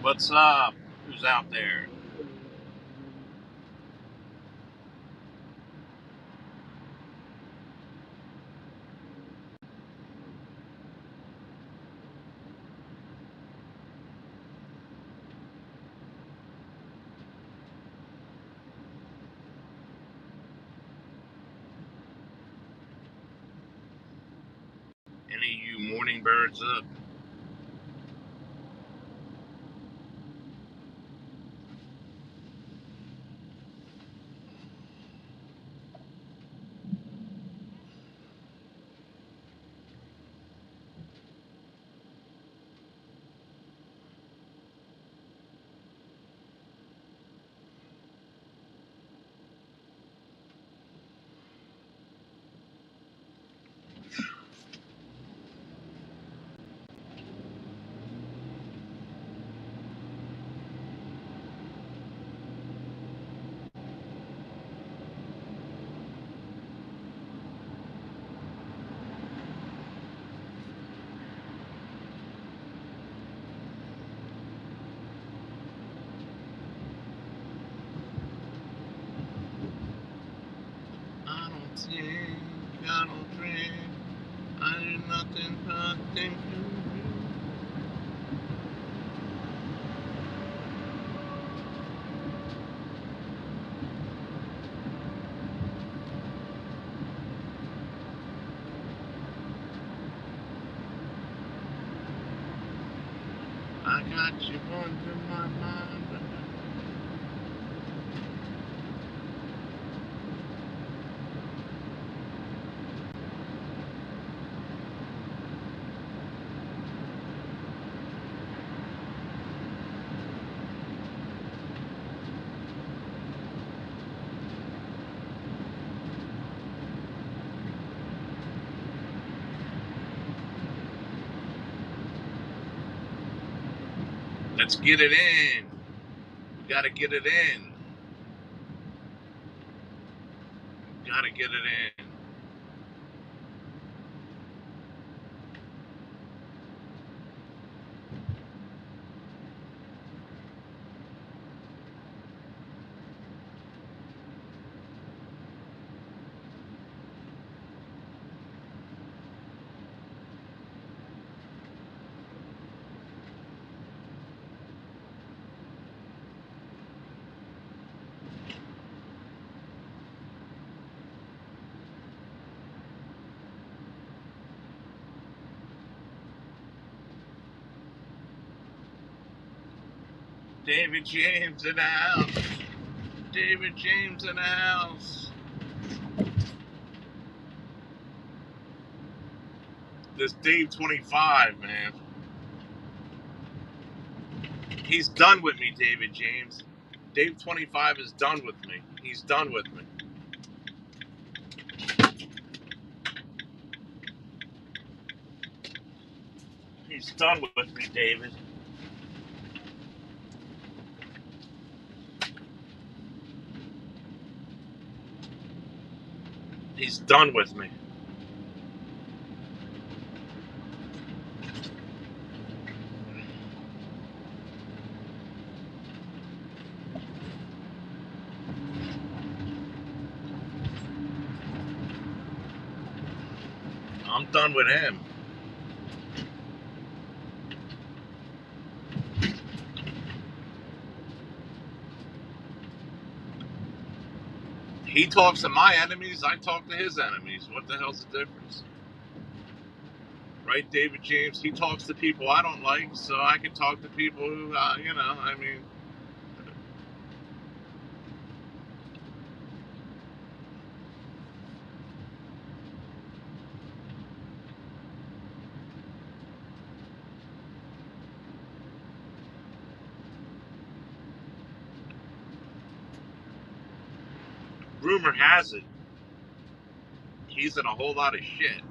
What's up? Who's out there? Any of you morning birds up? I don't sing, I don't drink, I do nothing but think of you. I got you under my mind. Let's get it in. We gotta get it in. Gotta get it in. David James in the house. David James in the house. This Dave 25, man. He's done with me, David James. Dave 25 is done with me. He's done with me. He's done with me, David. He's done with me. I'm done with him. He talks to my enemies, I talk to his enemies. What the hell's the difference? Right, David James? He talks to people I don't like, so I can talk to people who, I mean. Rumor has it, he's in a whole lot of shit.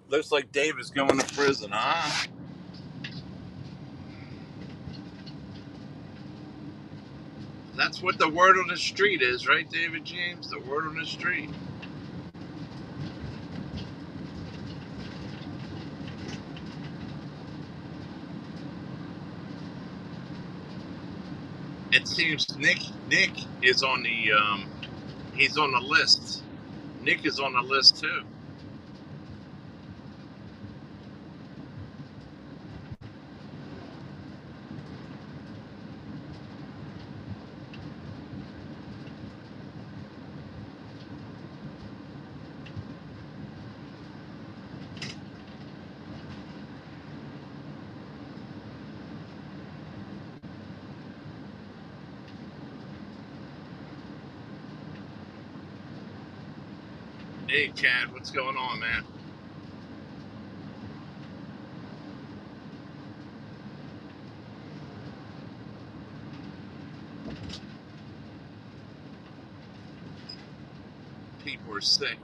Looks like Dave is going to prison, huh? That's what the word on the street is, right, David James? The word on the street. It seems Nick is on the he's on the list. Nick is on the list too. Hey Chad, what's going on, man? People are sick.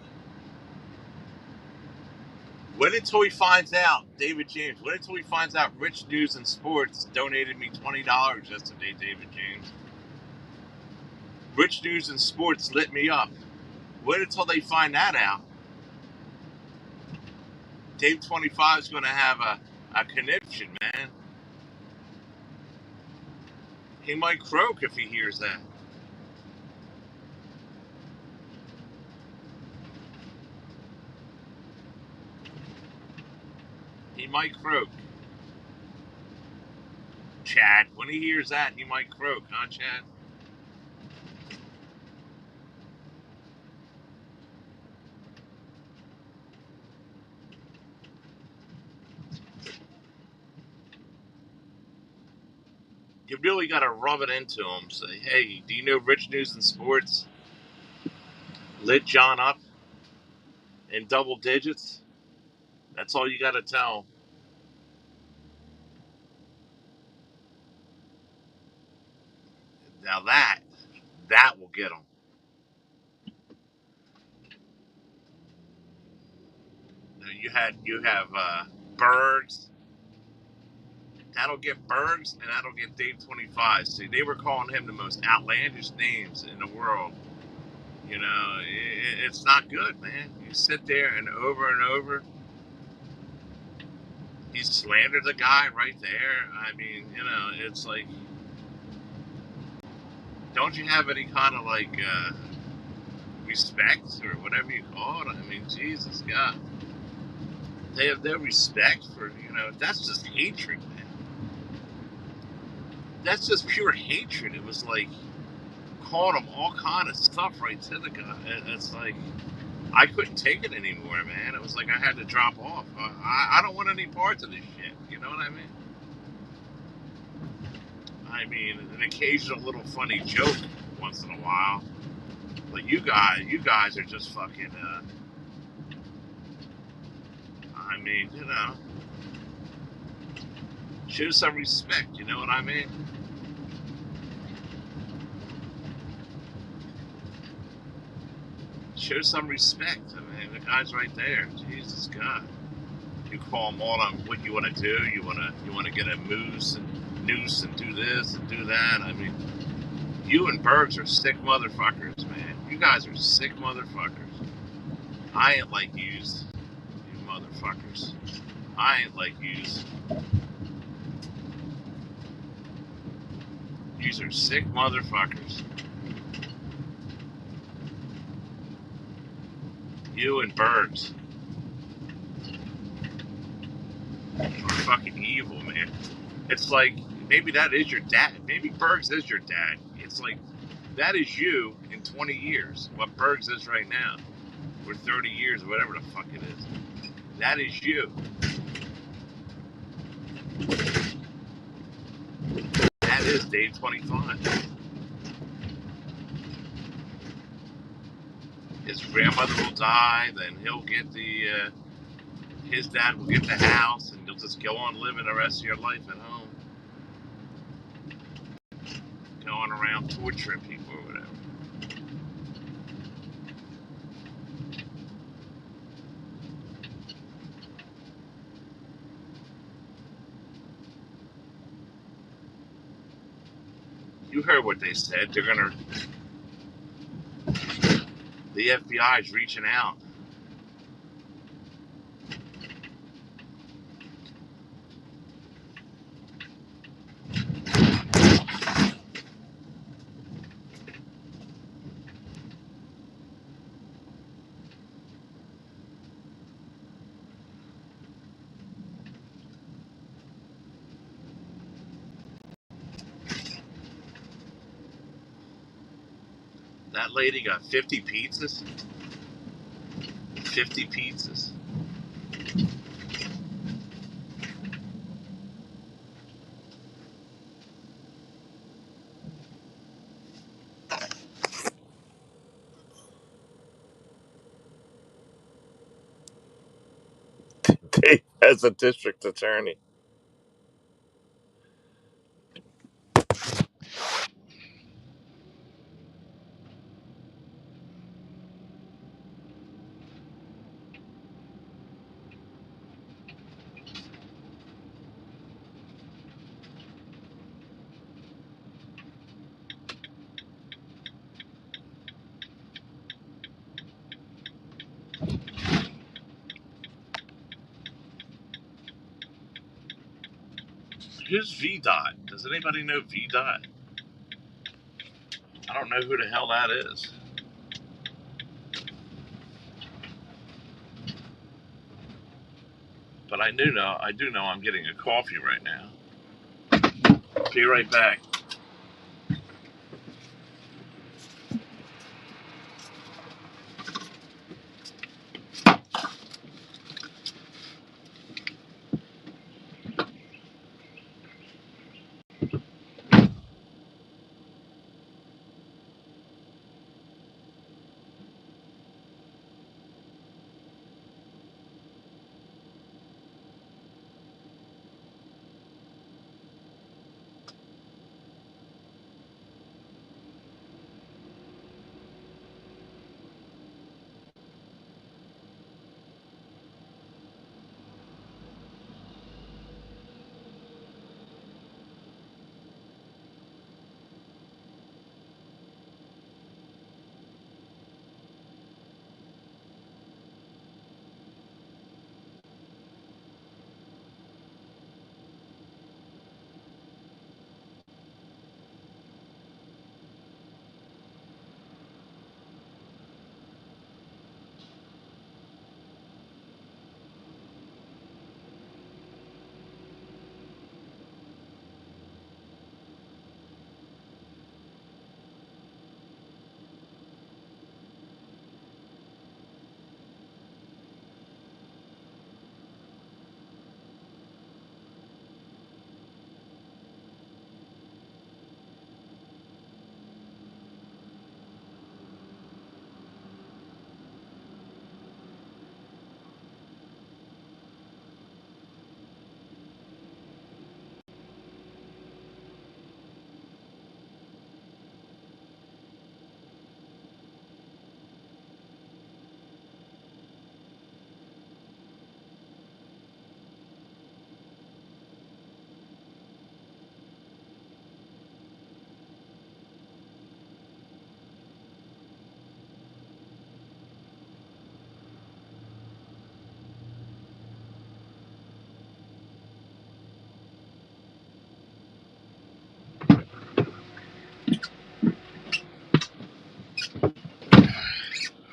Wait until he finds out, David James. Wait until he finds out Rich News and Sports donated me $20 yesterday, David James. Rich News and Sports lit me up. Wait until they find that out. Dave 25 is going to have a conniption, man. He might croak if he hears that. He might croak. Chad, when he hears that, he might croak, huh, Chad? You really got to rub it into him. Say, hey, do you know Rich News and Sports lit John up in double digits? That's all you got to tell. Now that will get him. Now you have Bergs. That'll get Bergs, and that'll get Dave 25. See, they were calling him the most outlandish names in the world. You know, it's not good, man. You sit there and over, he slandered the guy right there. I mean, you know, it's like, don't you have any kind of like respect or whatever you call it? I mean, Jesus God, they have no respect for, you know. That's just hatred, man. That's just pure hatred. It was like calling him all kind of stuff right to the guy. It's like I couldn't take it anymore, man. It was like I had to drop off. I don't want any parts of this shit. You know what I mean? I mean, an occasional little funny joke once in a while. But you guys are just fucking. I mean, you know, show some respect. You know what I mean? Show some respect. I mean, the guy's right there. Jesus God. You call them all on what you want to do. You want to get a noose and do this and do that. I mean, you and Bergs are sick motherfuckers, man. You guys are sick motherfuckers. I ain't like yous, you motherfuckers. I ain't like yous. Yous are sick motherfuckers. You and Bergs are fucking evil, man. It's like maybe that is your dad. Maybe Bergs is your dad. It's like that is you in 20 years. What Bergs is right now, or 30 years, or whatever the fuck it is. That is you. That is Dave 25. His grandmother will die, then he'll get his dad will get the house, and you'll just go on living the rest of your life at home, going around torturing people or whatever. You heard what they said. They're gonna. The FBI is reaching out. That lady got 50 pizzas. 50 pizzas. As a district attorney. Who's VDOT? Does anybody know VDOT? I don't know who the hell that is. But I do know I'm getting a coffee right now. Be right back.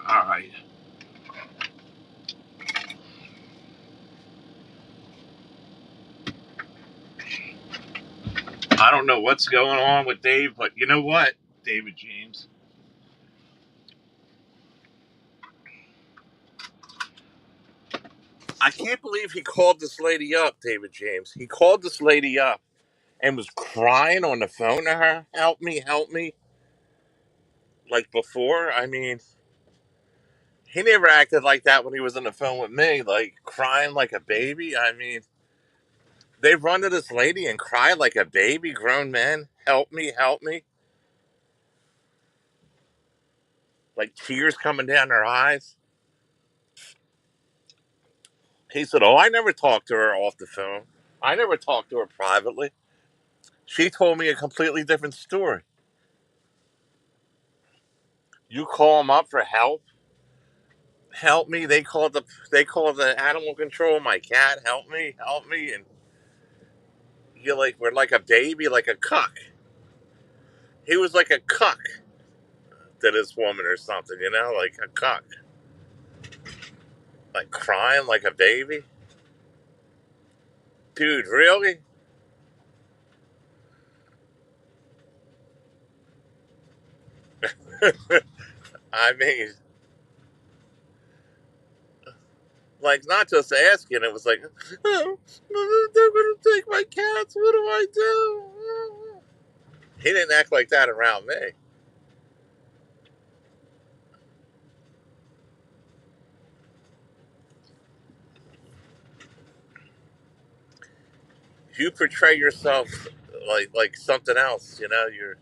All right. I don't know what's going on with Dave, but you know what, David James? I can't believe he called this lady up, David James. He called this lady up and was crying on the phone to her. Help me. Like before. I mean, he never acted like that when he was on the phone with me, like crying like a baby. I mean, they run to this lady and cry like a baby, grown men. Help me. Like tears coming down their eyes. He said, "Oh, I never talked to her off the phone. I never talked to her privately. She told me a completely different story." You call them up for help. Help me. They called the animal control. My cat. Help me. And you like we're like a baby, like a cuck. He was like a cuck to this woman or something, like a cuck, like crying like a baby. Dude, really? I mean, like not just asking. It was like, oh, they're gonna take my cats. What do I do? He didn't act like that around me. You portray yourself like something else. You're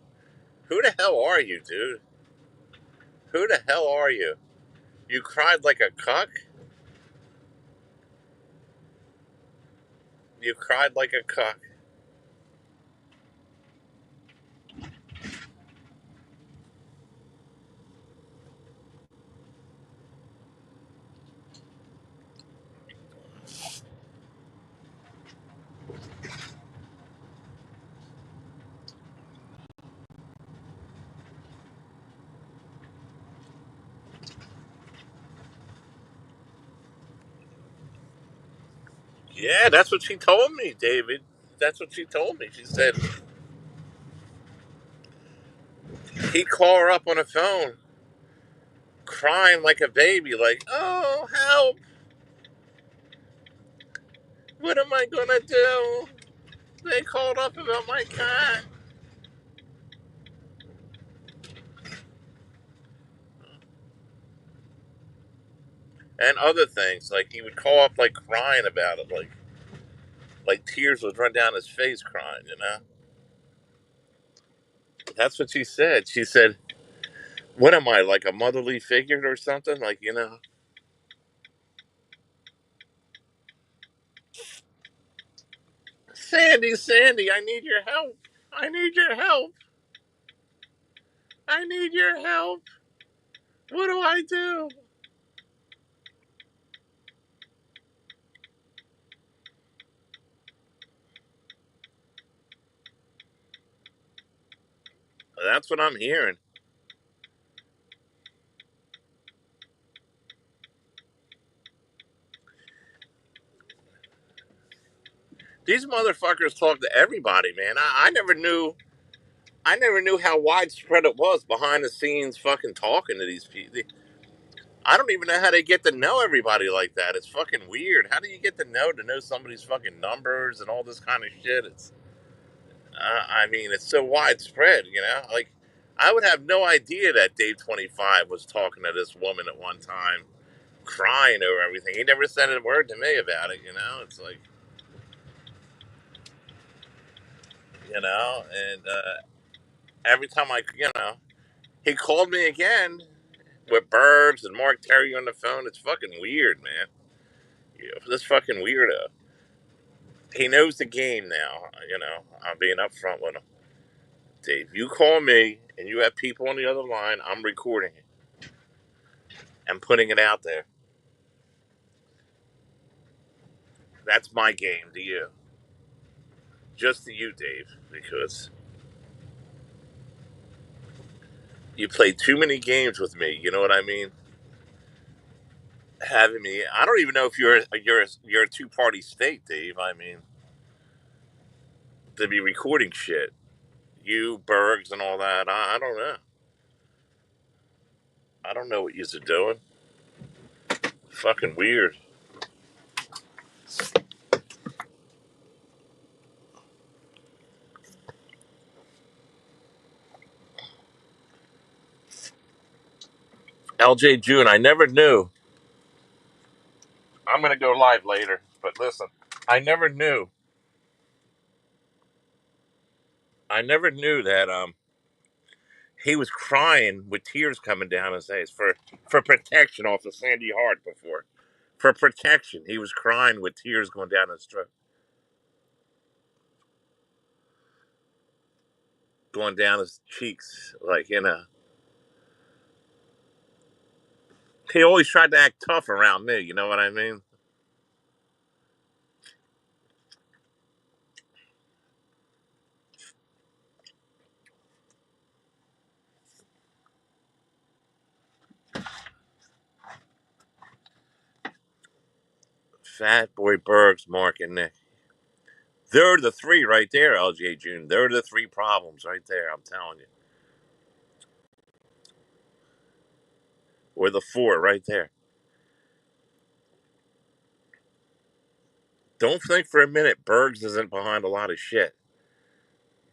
who the hell are you, dude? Who the hell are you? You cried like a cuck. You cried like a cuck. Yeah, that's what she told me, David. That's what she told me. She said he'd call her up on the phone, crying like a baby, like, "Oh, help! What am I gonna do? They called up about my cat." And other things, like he would call up like crying about it, like tears would run down his face, crying. That's what she said. She said, "What am I, like a motherly figure or something? Like. Sandy, I need your help. I need your help. I need your help. What do I do?" That's what I'm hearing. These motherfuckers talk to everybody, man. I never knew. I never knew how widespread it was behind the scenes, fucking talking to these people. I don't even know how they get to know everybody like that. It's fucking weird. How do you get to know somebody's fucking numbers and all this kind of shit? I mean, it's so widespread. Like, I would have no idea that Dave 25 was talking to this woman at one time, crying over everything. He never said a word to me about it. It's like, and every time he called me again with Burbs and Mark Terry on the phone. It's fucking weird, man. This fucking weirdo. He knows the game now. I'm being upfront with him. Dave, you call me and you have people on the other line, I'm recording it and putting it out there. That's my game to you. Just to you, Dave, because you played too many games with me. You know what I mean? Having me, I don't even know if you're a two party state, Dave. I mean, to be recording shit, you Bergs and all that. I don't know. I don't know what you're doing. Fucking weird. LJ June, I never knew. I'm gonna go live later, but listen, I never knew. I never knew that he was crying with tears coming down his face for protection off of Sandy Hart before. For protection, he was crying with tears going down his throat, going down his cheeks, like. He always tried to act tough around me. You know what I mean? Fat Boy Bergs, Mark, and Nick. They're the three right there, LJ June. They're the three problems right there. I'm telling you, or the four right there. Don't think for a minute Bergs isn't behind a lot of shit.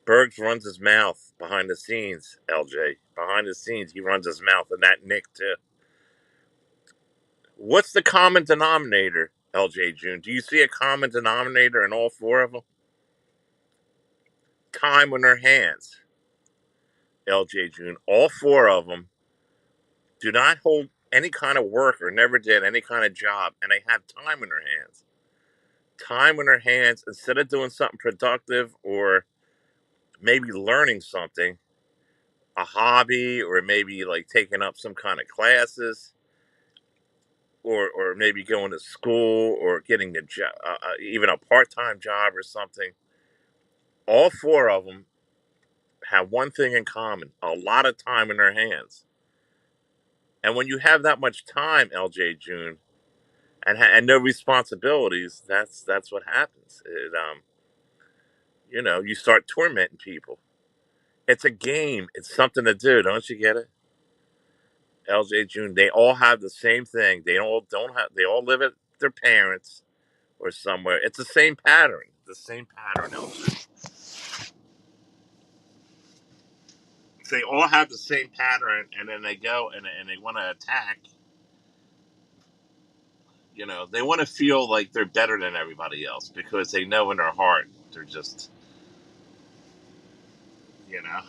Bergs runs his mouth behind the scenes, LJ. Behind the scenes, he runs his mouth, and that Nick too. What's the common denominator, LJ June? Do you see a common denominator in all four of them? Time on their hands, LJ June. All four of them do not hold any kind of work or never did any kind of job, and they have time on their hands. Time on their hands instead of doing something productive or maybe learning something, a hobby, or maybe like taking up some kind of classes, or maybe going to school or getting a job, even a part-time job or something. All four of them have one thing in common: a lot of time in their hands. And when you have that much time, LJ June, and no responsibilities, that's what happens. You start tormenting people. It's a game. It's something to do. Don't you get it? LJ June. They all have the same thing. They all don't have. They all live at their parents or somewhere. It's the same pattern. The same pattern, LJ. They all have the same pattern, and then they go and they want to attack. They want to feel like they're better than everybody else because they know in their heart they're just, you know,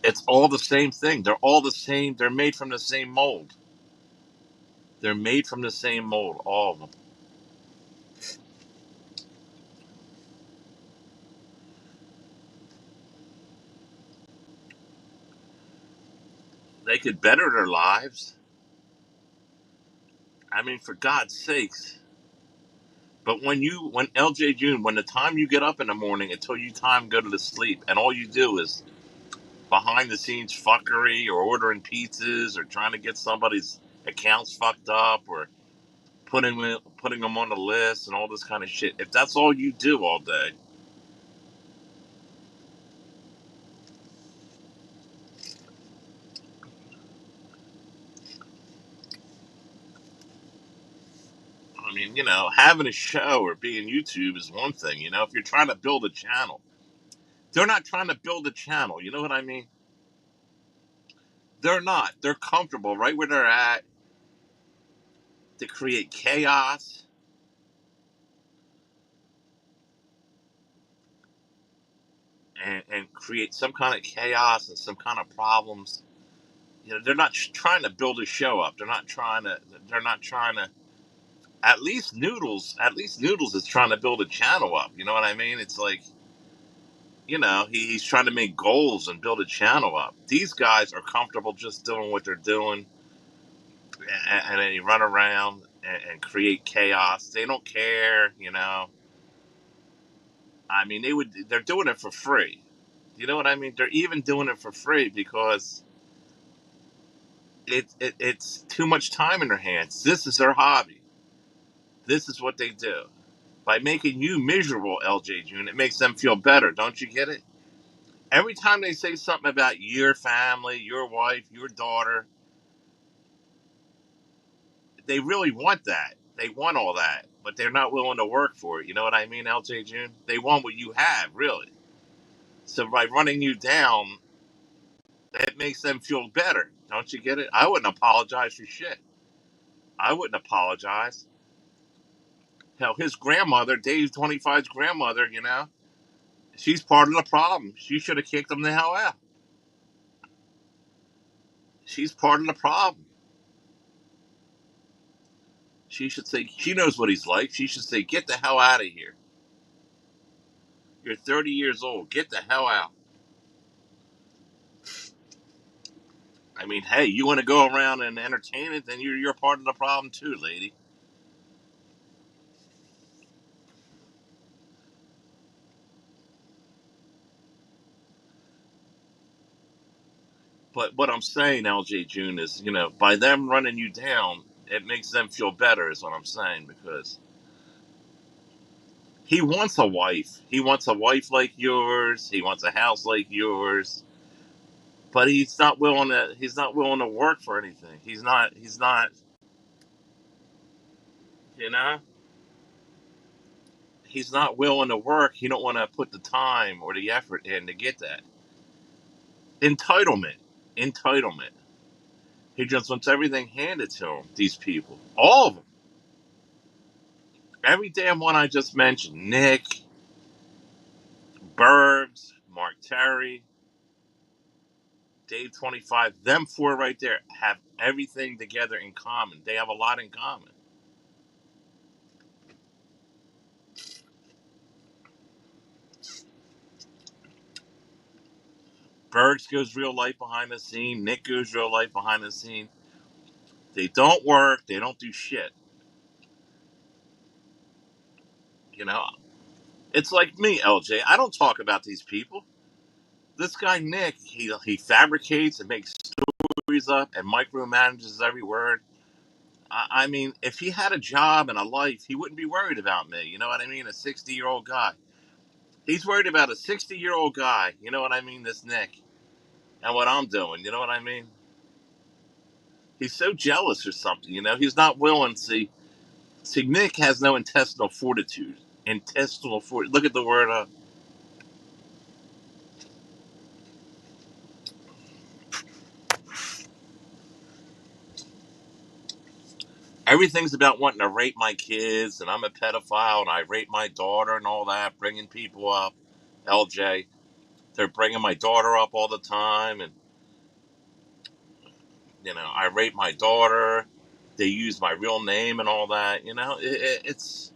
it's all the same thing. They're all the same. They're made from the same mold. They're made from the same mold, all of them. They could better their lives. I mean, for God's sakes. But when LJ June, when the time you get up in the morning until you time go to the sleep, and all you do is behind the scenes fuckery or ordering pizzas or trying to get somebody's accounts fucked up or putting them on the list and all this kind of shit. If that's all you do all day, I mean, having a show or being YouTube is one thing. If you're trying to build a channel, they're not trying to build a channel. You know what I mean? They're not. They're comfortable right where they're at to create chaos and create some kind of chaos and some kind of problems. They're not trying to build a show up. They're not trying to. They're not trying to. At least Noodles is trying to build a channel up. You know what I mean? It's like, he's trying to make goals and build a channel up. These guys are comfortable just doing what they're doing, and then they run around and create chaos. They don't care. I mean, they're doing it for free. You know what I mean? They're even doing it for free because it's too much time in their hands. This is their hobby. This is what they do. By making you miserable, LJ June, it makes them feel better. Don't you get it? Every time they say something about your family, your wife, your daughter, they really want that. They want all that, but they're not willing to work for it. You know what I mean, LJ June? They want what you have, really. So by running you down, it makes them feel better. Don't you get it? I wouldn't apologize for shit. I wouldn't apologize. Hell, his grandmother, Dave 25's grandmother, she's part of the problem. She should have kicked him the hell out. She's part of the problem. She should say, she knows what he's like. She should say, get the hell out of here. You're 30 years old. Get the hell out. I mean, hey, you want to go around and entertain it, then you're part of the problem too, lady. But what I'm saying, LJ June, is by them running you down, it makes them feel better. Is what I'm saying because he wants a wife. He wants a wife like yours. He wants a house like yours. But he's not willing to. He's not willing to work for anything. He's not. He's not. You know. He's not willing to work. He don't want to put the time or the effort in to get that entitlement. Entitlement. He just wants everything handed to him. These people, all of them, every damn one I just mentioned. Nick, Bergs, Mark Terry, Dave 25. Them four right there have everything together in common. They have a lot in common. Bergs goes real life behind the scene. Nick goes real life behind the scene. They don't work. They don't do shit. You know, it's like me, LJ. I don't talk about these people. This guy Nick, he fabricates and makes stories up and micromanages every word. I mean, if he had a job and a life, he wouldn't be worried about me. You know what I mean? A 60-year-old guy. He's worried about a 60-year-old guy. You know what I mean? This Nick and what I'm doing. You know what I mean? He's so jealous or something. He's not willing to see. See, Nick has no intestinal fortitude. Intestinal fortitude. Look at the word. Everything's about wanting to rape my kids, and I'm a pedophile, and I rape my daughter, and all that. Bringing people up. LJ, they're bringing my daughter up all the time, and I rape my daughter. They use my real name and all that. It's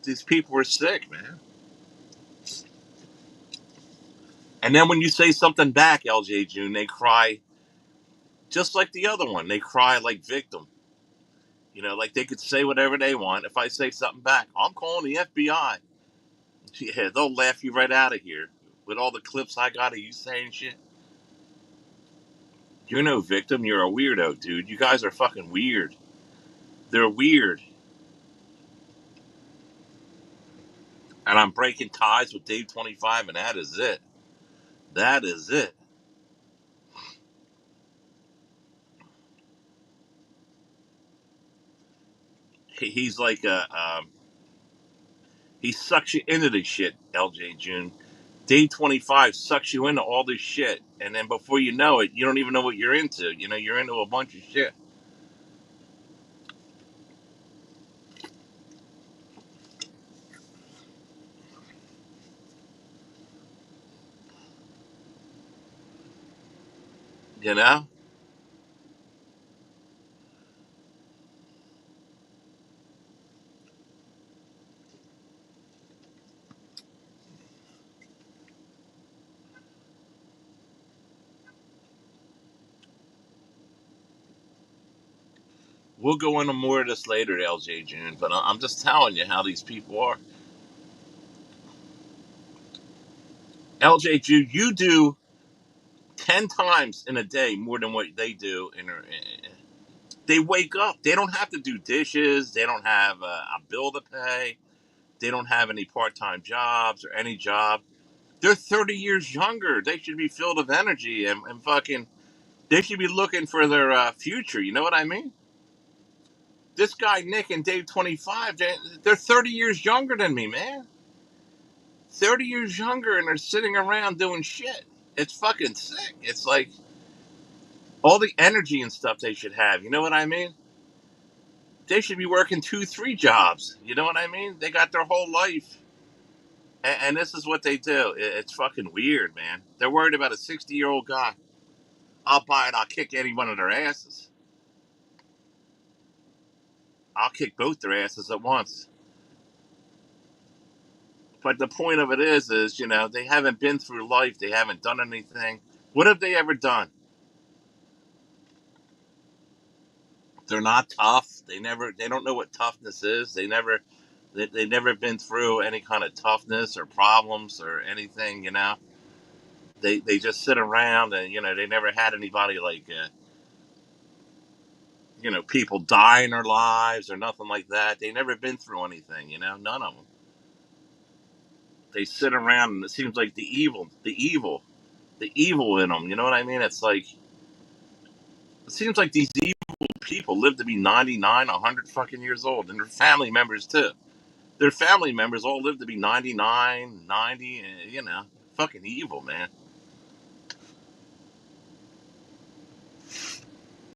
these people are sick, man. And then when you say something back, LJ June, they cry just like the other one. They cry like victim. Like they could say whatever they want. If I say something back, I'm calling the FBI. Yeah, they'll laugh you right out of here. With all the clips I got of you saying shit. You're no victim. You're a weirdo, dude. You guys are fucking weird. They're weird. And I'm breaking ties with Dave 25, and that is it. That is it. He's like he sucks you into this shit, LJ June. Day 25 sucks you into all this shit. And then before you know it, you don't even know what you're into. You're into a bunch of shit. You know? We'll go into more of this later, LJ June, but I'm just telling you how these people are. LJ June, you do 10 times in a day more than what they do. They wake up. They don't have to do dishes. They don't have a bill to pay. They don't have any part time jobs or any job. They're 30 years younger. They should be filled with energy and fucking. They should be looking for their future. You know what I mean? This guy Nick and Dave 25, they're 30 years younger than me, man. 30 years younger, and they're sitting around doing shit. It's fucking sick. It's like all the energy and stuff they should have. You know what I mean? They should be working two, three jobs. You know what I mean? They got their whole life, and this is what they do. It's fucking weird, man. They're worried about a 60-year-old guy. I'll buy it. I'll kick any one of their asses. I'll kick both their asses at once. But the point of it is, they haven't been through life. They haven't done anything. What have they ever done? They're not tough. They don't know what toughness is. They never been through any kind of toughness or problems or anything. They just sit around and they never had anybody like people die in their lives or nothing like that. They never been through anything. None of them. They sit around and it seems like the evil in them. You know what I mean? It's like it seems like these evil people live to be 99, 100 fucking years old, and their family members too. Their family members all live to be 99, 90. Fucking evil, man.